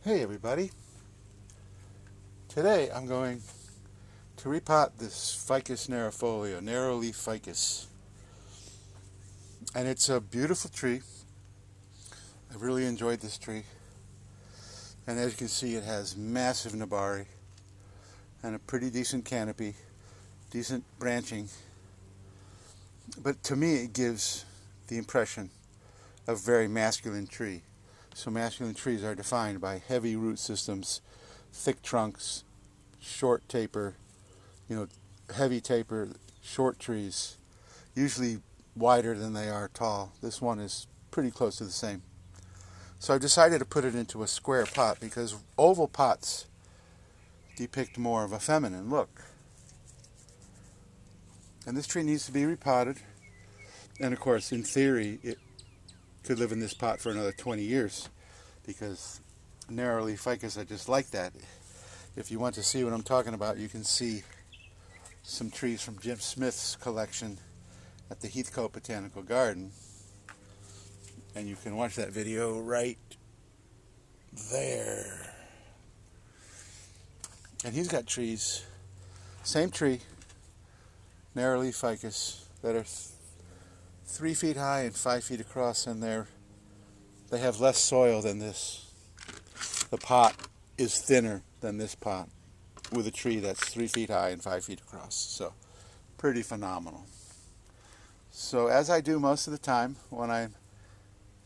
Hey everybody, today I'm going to repot this Ficus narrow leaf ficus, and it's a beautiful tree. I really enjoyed this tree, and as you can see it has massive nabari and a pretty decent canopy, decent branching, but to me it gives the impression of a very masculine tree. So masculine trees are defined by heavy root systems, thick trunks, short taper, heavy taper, short trees, usually wider than they are tall. This one is pretty close to the same. So I've decided to put it into a square pot because oval pots depict more of a feminine look. And this tree needs to be repotted. And of course, in theory, it could live in this pot for another 20 years because narrow leaf ficus are just like that. If you want to see what I'm talking about, you can see some trees from Jim Smith's collection at the Heathcote Botanical Garden. And you can watch that video right there. And he's got trees, same tree, narrow leaf ficus, that are 3 feet high and 5 feet across, and they have less soil than this. The pot is thinner than this pot with a tree that's 3 feet high and 5 feet across. So pretty phenomenal. So as I do most of the time when I'm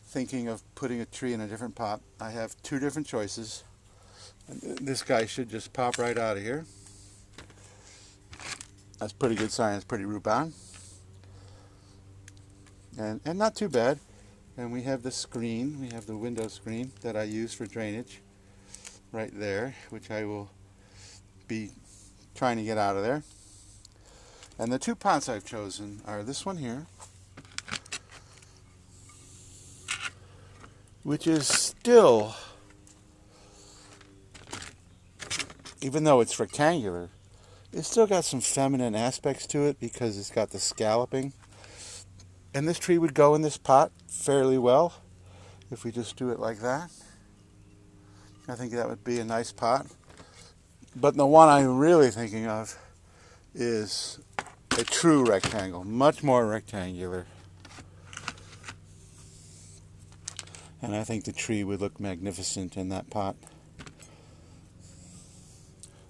thinking of putting a tree in a different pot, I have two different choices. And this guy should just pop right out of here. That's pretty good sign. It's pretty root bound. And not too bad. And we have the screen, we have the window screen that I use for drainage right there, which I will be trying to get out of there. And the two pots I've chosen are this one here, which is still, even though it's rectangular, it's still got some feminine aspects to it because it's got the scalloping. And this tree would go in this pot fairly well if we just do it like that. I think that would be a nice pot. But the one I'm really thinking of is a true rectangle, much more rectangular. And I think the tree would look magnificent in that pot.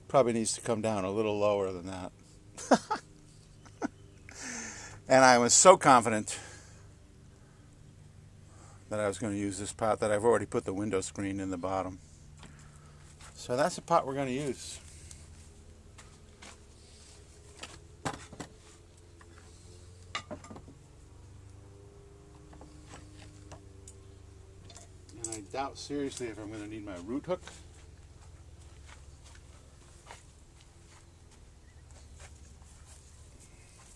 Probably needs to come down a little lower than that. And I was so confident that I was going to use this pot that I've already put the window screen in the bottom. So that's the pot we're going to use. And I doubt seriously if I'm going to need my root hook.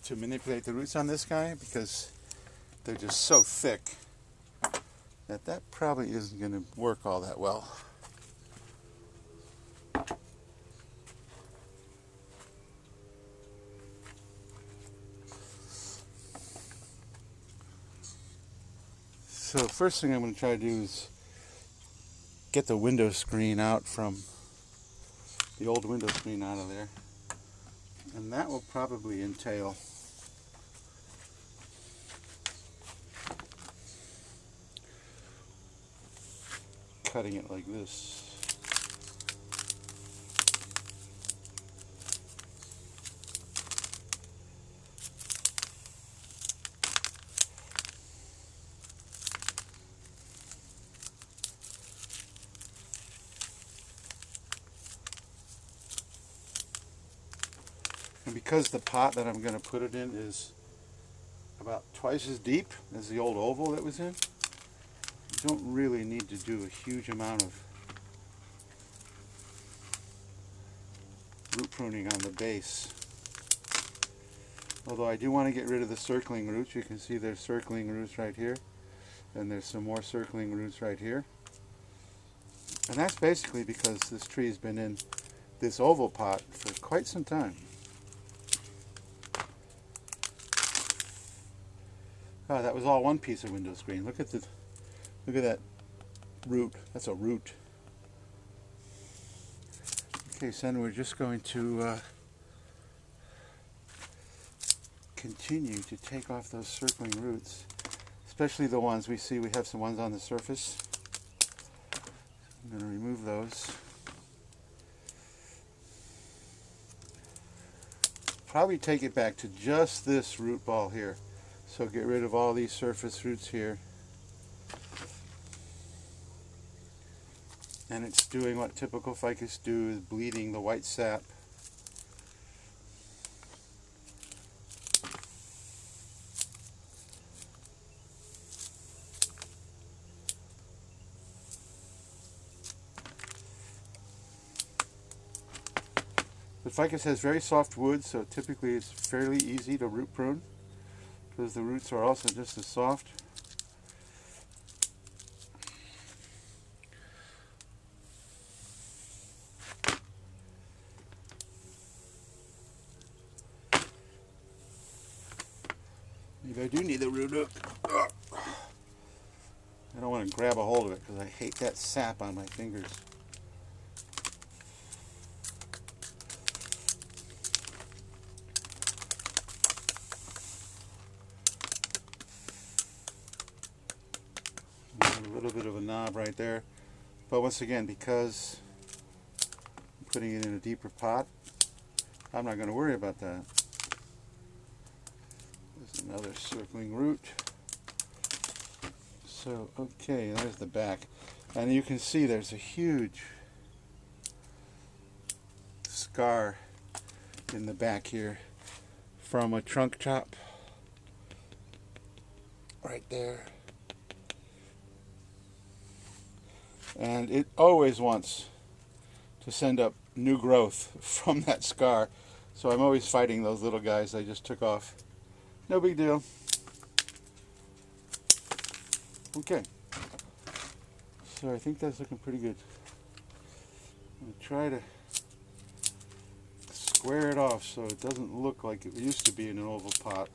To manipulate the roots on this guy, because they're just so thick that probably isn't going to work all that well. So first thing I'm going to try to do is get the window screen out from the old window screen out of there, and that will probably entail cutting it like this. And because the pot that I'm going to put it in is about twice as deep as the old oval that was in, you don't really need to do a huge amount of root pruning on the base. Although I do want to get rid of the circling roots. You can see there's circling roots right here, and there's some more circling roots right here. And that's basically because this tree's been in this oval pot for quite some time. Oh, that was all one piece of window screen. Look at that root. That's a root. Okay, so then we're just going to continue to take off those circling roots, especially the ones we see. We have some ones on the surface. I'm going to remove those. Probably take it back to just this root ball here. So get rid of all these surface roots here. And it's doing what typical ficus do, is bleeding the white sap. The ficus has very soft wood, so typically it's fairly easy to root prune because the roots are also just as soft. Maybe I do need the root hook. I don't want to grab a hold of it because I hate that sap on my fingers. A little bit of a knob right there, but once again, because I'm putting it in a deeper pot, I'm not going to worry about that. There's another circling root. So okay, there's the back, and you can see there's a huge scar in the back here from a trunk chop right there. And it always wants to send up new growth from that scar. So I'm always fighting those little guys I just took off. No big deal. Okay. So I think that's looking pretty good. I'm going to try to square it off so it doesn't look like it used to be in an oval pot.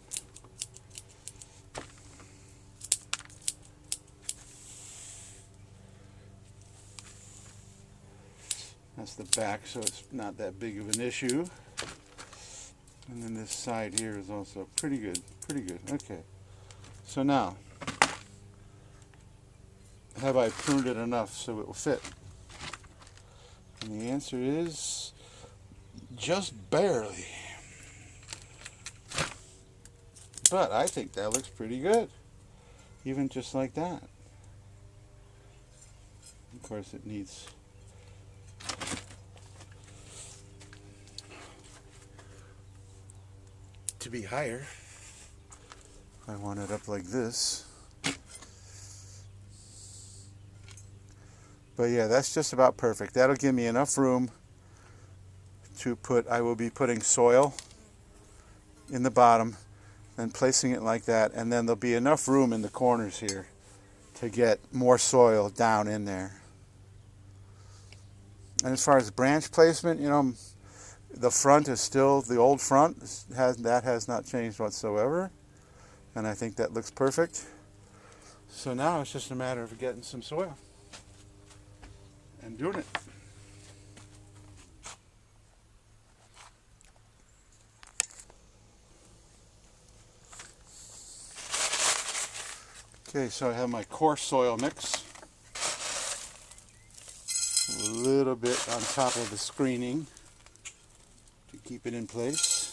That's the back, so it's not that big of an issue. And then this side here is also pretty good, pretty good. Okay, so now, have I pruned it enough so it will fit? And the answer is just barely. But I think that looks pretty good, even just like that. Of course, it needs to be higher. I want it up like this. But yeah, that's just about perfect. That'll give me enough room to put, I will be putting soil in the bottom and placing it like that, and then there'll be enough room in the corners here to get more soil down in there. And as far as branch placement, you know, the front is still the old front. That has not changed whatsoever. And I think that looks perfect. So now it's just a matter of getting some soil and doing it. Okay, so I have my coarse soil mix. A little bit on top of the screening to keep it in place.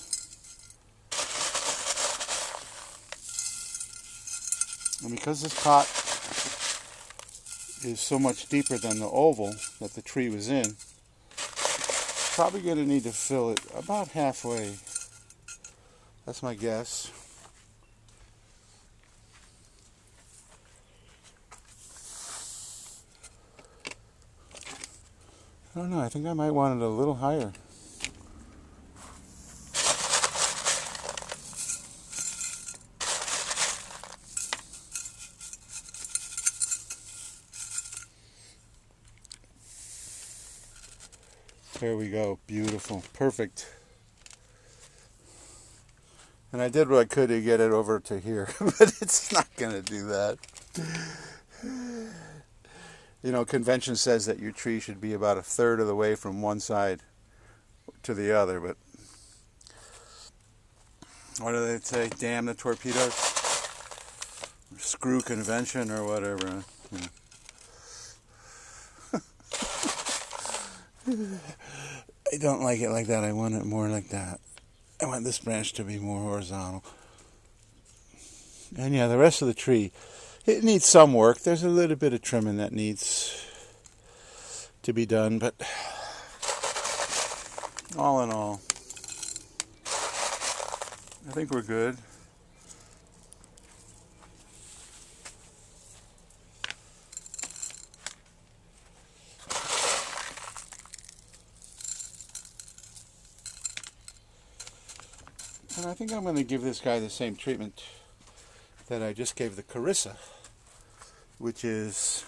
And because this pot is so much deeper than the oval that the tree was in, probably going to need to fill it about halfway. That's my guess. I don't know, I think I might want it a little higher. There we go, beautiful, perfect. And I did what I could to get it over to here, but it's not going to do that. You know, convention says that your tree should be about 1/3 of the way from one side to the other, but what do they say? Damn the torpedoes? Screw convention or whatever. I don't like it like that. I want it more like that. I want this branch to be more horizontal. And yeah, the rest of the tree, it needs some work. There's a little bit of trimming that needs to be done, but all in all, I think we're good. And I think I'm going to give this guy the same treatment that I just gave the Carissa, which is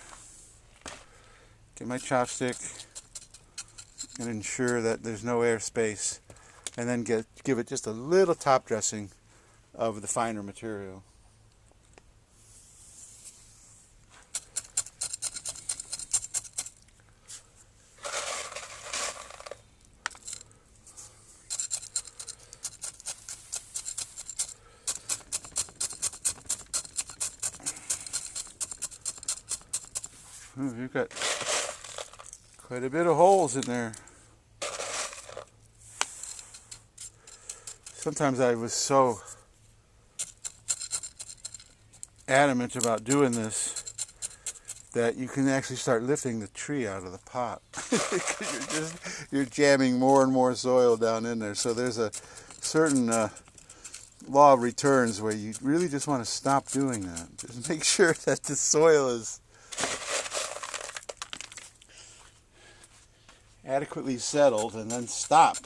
get my chopstick and ensure that there's no air space, and then give it just a little top dressing of the finer material. Ooh, you've got quite a bit of holes in there. Sometimes I was so adamant about doing this that you can actually start lifting the tree out of the pot because you're jamming more and more soil down in there. So there's a certain law of returns where you really just want to stop doing that. Just make sure that the soil is adequately settled, and then stop.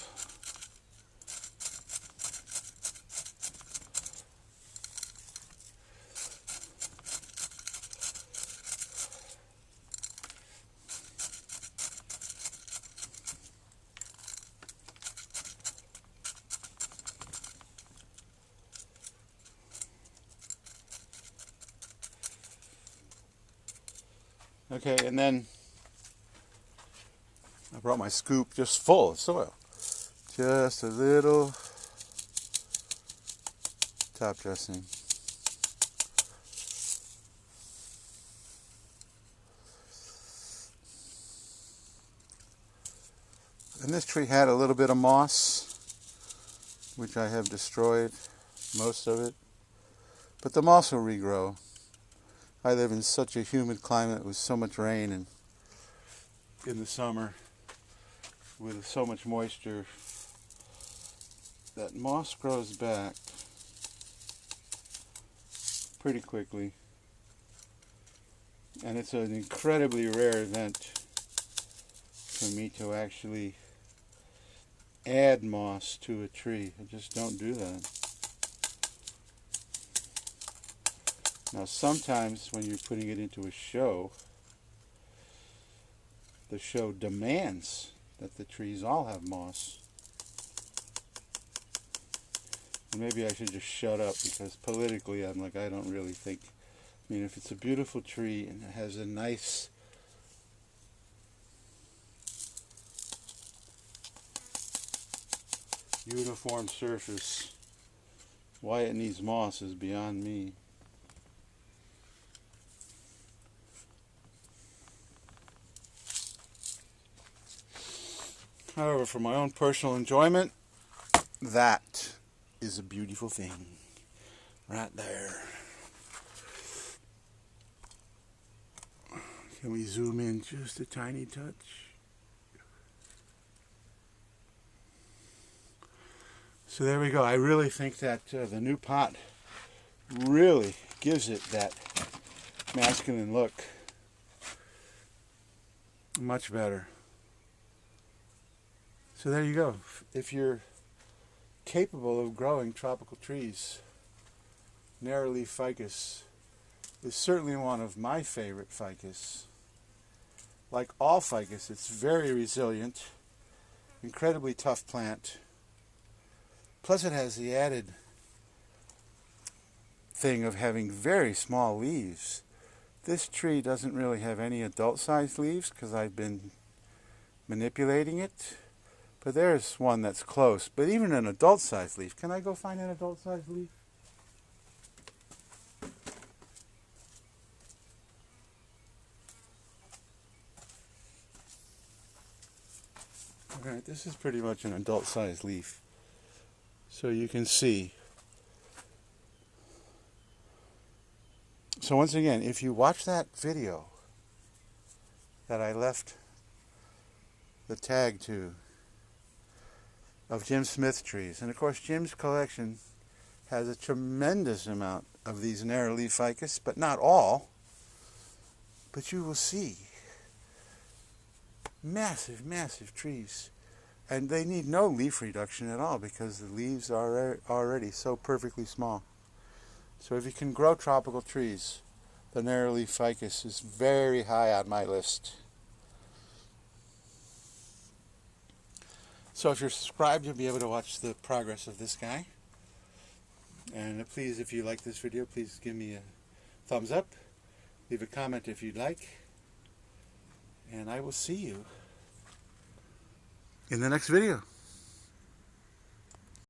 Okay, and then I brought my scoop just full of soil. Just a little top dressing. And this tree had a little bit of moss, which I have destroyed, most of it. But the moss will regrow. I live in such a humid climate with so much rain and in the summer with so much moisture that moss grows back pretty quickly. And it's an incredibly rare event for me to actually add moss to a tree. I just don't do that. Now sometimes when you're putting it into a show, the show demands that the trees all have moss. And maybe I should just shut up because politically I'm like, I don't really think, I mean, if it's a beautiful tree and it has a nice uniform surface, why it needs moss is beyond me. However, for my own personal enjoyment, that is a beautiful thing right there. Can we zoom in just a tiny touch? So there we go. I really think that the new pot really gives it that masculine look. Much better. So there you go. If you're capable of growing tropical trees, narrow-leaf ficus is certainly one of my favorite ficus. Like all ficus, it's very resilient, incredibly tough plant. Plus it has the added thing of having very small leaves. This tree doesn't really have any adult-sized leaves because I've been manipulating it. But there's one that's close. But even an adult-sized leaf. Can I go find an adult-sized leaf? Alright, this is pretty much an adult-sized leaf. So you can see. So once again, if you watch that video that I left the tag to of Jim Smith trees, and of course Jim's collection has a tremendous amount of these narrow leaf ficus, but not all, but you will see massive trees, and they need no leaf reduction at all because the leaves are already so perfectly small. So if you can grow tropical trees, the narrow leaf ficus is very high on my list. So if you're subscribed, you'll be able to watch the progress of this guy. And please, if you like this video, please give me a thumbs up. Leave a comment if you'd like. And I will see you in the next video.